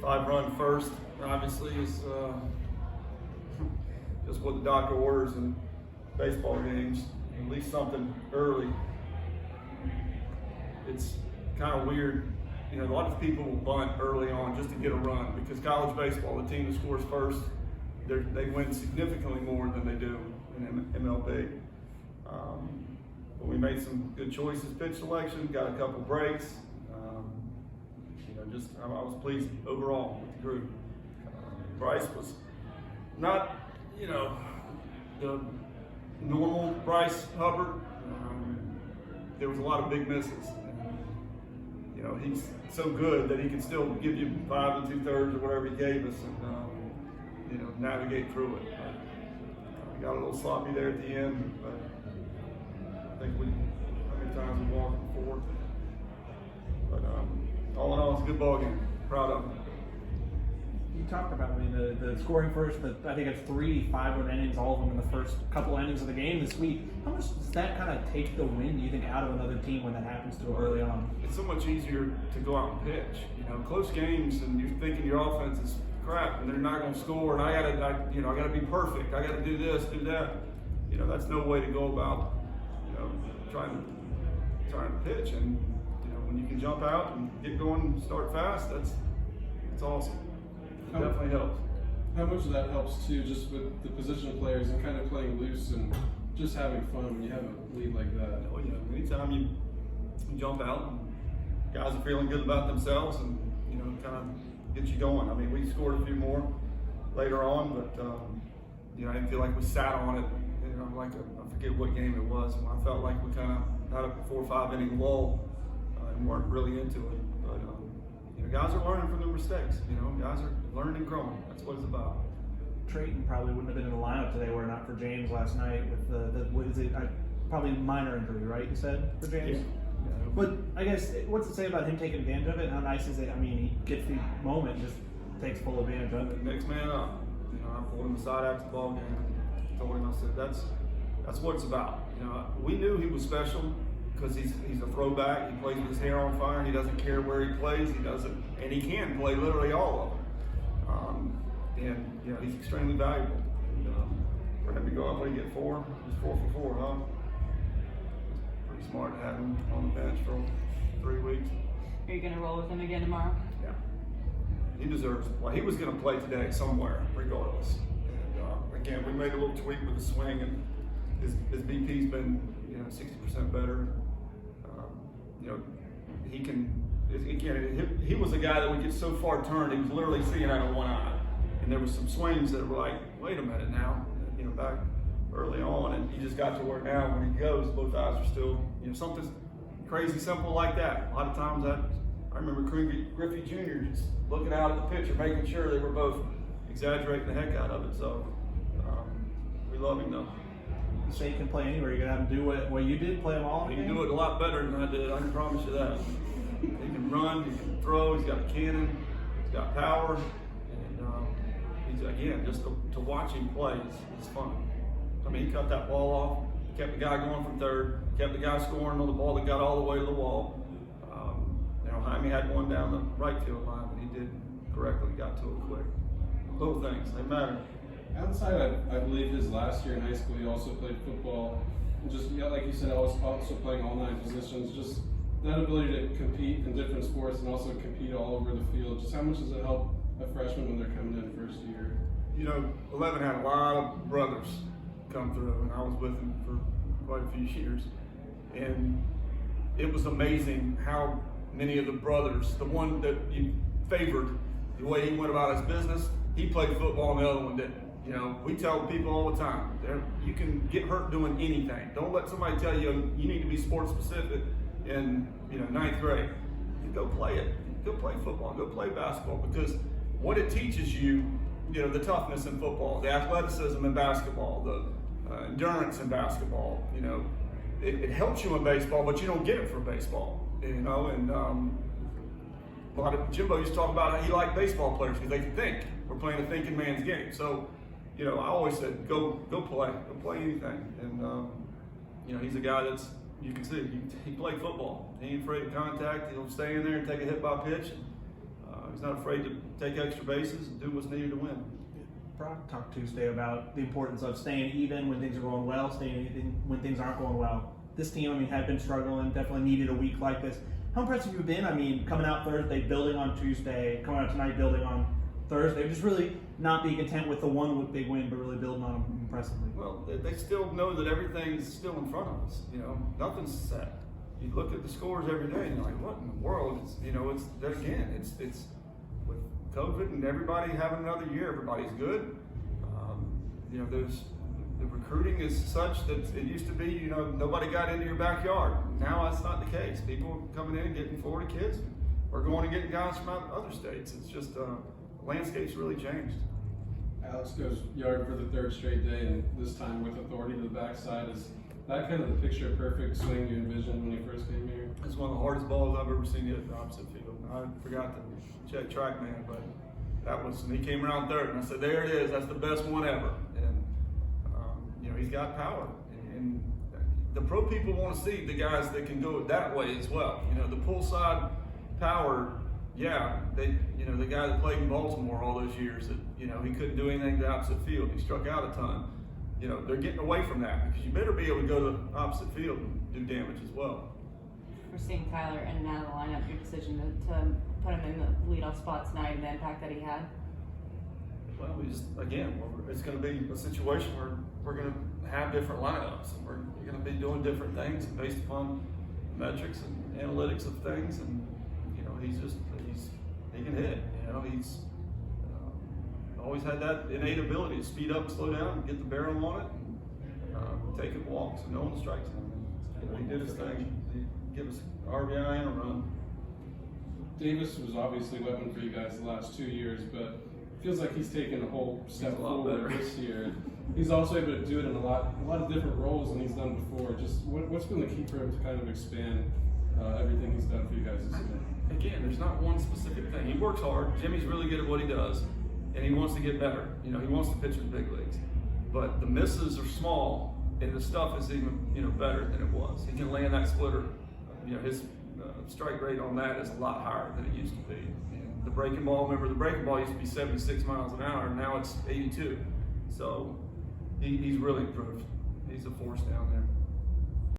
5 run first, obviously, is just what the doctor orders in baseball games. At least something early. It's kind of weird. You know, a lot of people will bunt early on just to get a run because college baseball, the team that scores first, they win significantly more than they do in MLB. But we made some good choices, pitch selection, got a couple breaks. I was pleased overall with the group. Bryce was not, the normal Bryce Hubbart. There was a lot of big misses. He's so good that he can still give you 5 2/3 or whatever he gave us, and navigate through it. We got a little sloppy there at the end, but I think how many times we walked before. But all in all, it's a good ball game. Proud of him. You talked about, the scoring first, I think it's 3 5-run innings, all of them in the first couple innings of the game this week. How much does that kind of take the win, do you think, out of another team when that happens to early on? It's so much easier to go out and pitch. Close games, and you're thinking your offense is crap, and they're not going to score, and I got to be perfect. I got to do this, do that. That's no way to go about, trying to pitch. And when you can jump out and get going and start fast, that's awesome. It definitely helps. How much of that helps too, just with the position players and kind of playing loose and just having fun when you have a lead like that? Oh yeah, anytime you jump out, and guys are feeling good about themselves, and kind of get you going. We scored a few more later on, but I didn't feel like we sat on it. I forget what game it was. I felt like we kind of had a 4 or 5 inning lull and weren't really into it. But guys are learning from their mistakes. Guys are learning and growing. That's what it's about. Treyton probably wouldn't have been in the lineup today were it not for James last night with what is it? Probably minor injury, right? You said for James. Yeah. But I guess what's it say about him taking advantage of it? How nice is it? He gets the moment, and just takes full advantage of it. Next man up. I pulled him aside after the ball game. Told him, I said, that's what it's about. We knew he was special because he's a throwback. He plays with his hair on fire, and he doesn't care where he plays. He doesn't, and he can play literally all of them. He's extremely valuable. And, for him to go out, what did he get 4? He's 4 for 4, huh? Pretty smart to have him on the bench for 3 weeks. Are you going to roll with him again tomorrow? Yeah. He deserves it. Well, he was going to play today somewhere, regardless. And again, we made a little tweak with the swing, and his BP's been 60% better. He can. Again, he was a guy that would get so far turned, he was literally seeing out of one eye. And there was some swings that were like, wait a minute now, back early on, and he just got to where now when he goes, both eyes are still, something crazy simple like that. A lot of times I remember Griffey Jr. just looking out at the pitcher, making sure they were both exaggerating the heck out of it. So we love him though. You say he can play anywhere. You're gonna have to do what you did, play them all. He can do it a lot better than I did. I can promise you that. He can run, he can throw, he's got a cannon, he's got power, and he's again just to watch him play is fun. He cut that ball off, kept the guy going from third, kept the guy scoring on the ball that got all the way to the wall. Jaime had one down the right field line, but he did correctly, got to it quick. Little things, they matter. Outside, I believe his last year in high school, he also played football. Just like you said, also playing all 9 positions. Just that ability to compete in different sports and also compete all over the field. Just how much does it help a freshman when they're coming in first year? 11 had a lot of brothers come through, and I was with him for quite a few years. And it was amazing how many of the brothers, the one that you favored, the way he went about his business, he played football and the other one didn't. We tell people all the time, you can get hurt doing anything. Don't let somebody tell you you need to be sports specific in 9th grade. You go play it. Go play football. Go play basketball, because what it teaches you, the toughness in football, the athleticism in basketball, the endurance in basketball. It helps you in baseball, but you don't get it from baseball. And a lot of Jimbo used to talk about how he liked baseball players because they can think. We're playing a thinking man's game. So, I always said, go play anything. And he's a guy that's, you can see, he played football. He ain't afraid of contact. He'll stay in there and take a hit by pitch. He's not afraid to take extra bases and do what's needed to win. Brock talked Tuesday about the importance of staying even when things are going well, staying even when things aren't going well. This team, I mean, had been struggling, definitely needed a week like this. How impressive have you been? I mean, coming out Thursday, building on Tuesday, coming out tonight, building on Thursday, just really not being content with the one big win, but really building on them impressively. Well, they still know that everything's still in front of us. You know, nothing's set. You look at the scores every day, and you're like, what in the world? It's, you know, it's that again. It's with COVID and everybody having another year. Everybody's good. You know, the recruiting is such that it used to be, you know, nobody got into your backyard. Now that's not the case. People are coming in and getting Florida kids, or going and getting guys from other states. It's just the landscape's really changed. Alex goes yard for the third straight day, and this time with authority to the backside. Is that kind of the picture perfect swing you envisioned when you first came here? It's one of the hardest balls I've ever seen hit in the opposite field. I forgot to check TrackMan, but that was, and he came around third, and I said, there it is, that's the best one ever. And, you know, he's got power. And the pro people want to see the guys that can go it that way as well. You know, the pull side power, yeah, you know, the guy that played in Baltimore all those years, that, you know, he couldn't do anything to the opposite field. He struck out a ton. You know, they're getting away from that, because you better be able to go to the opposite field and do damage as well. For seeing Tyler in and out of the lineup, your decision to put him in the leadoff spot tonight and the impact that he had? Well, we just, again, it's going to be a situation where we're going to have different lineups, and we're going to be doing different things based upon metrics and analytics of things. And, you know, he can hit. You know, he's always had that innate ability to speed up and slow down and get the barrel on it and take it walks and no one strikes him. You know, he did his thing. He gave us RBI and a run. Davis was obviously a weapon for you guys the last 2 years, but it feels like he's taken a whole step forward this year. He's also able to do it in a lot of different roles than he's done before. Just what's been the key for him to kind of expand everything he's done for you guys this year? Again, there's not one specific thing. He works hard. Jimmy's really good at what he does, and he wants to get better. You know, he wants to pitch in the big leagues. But the misses are small, and the stuff is even, you know, better than it was. He can land that splitter. You know, his strike rate on that is a lot higher than it used to be. And the breaking ball, remember, the breaking ball used to be 76 miles an hour, and now it's 82. So he's really improved. He's a force down there.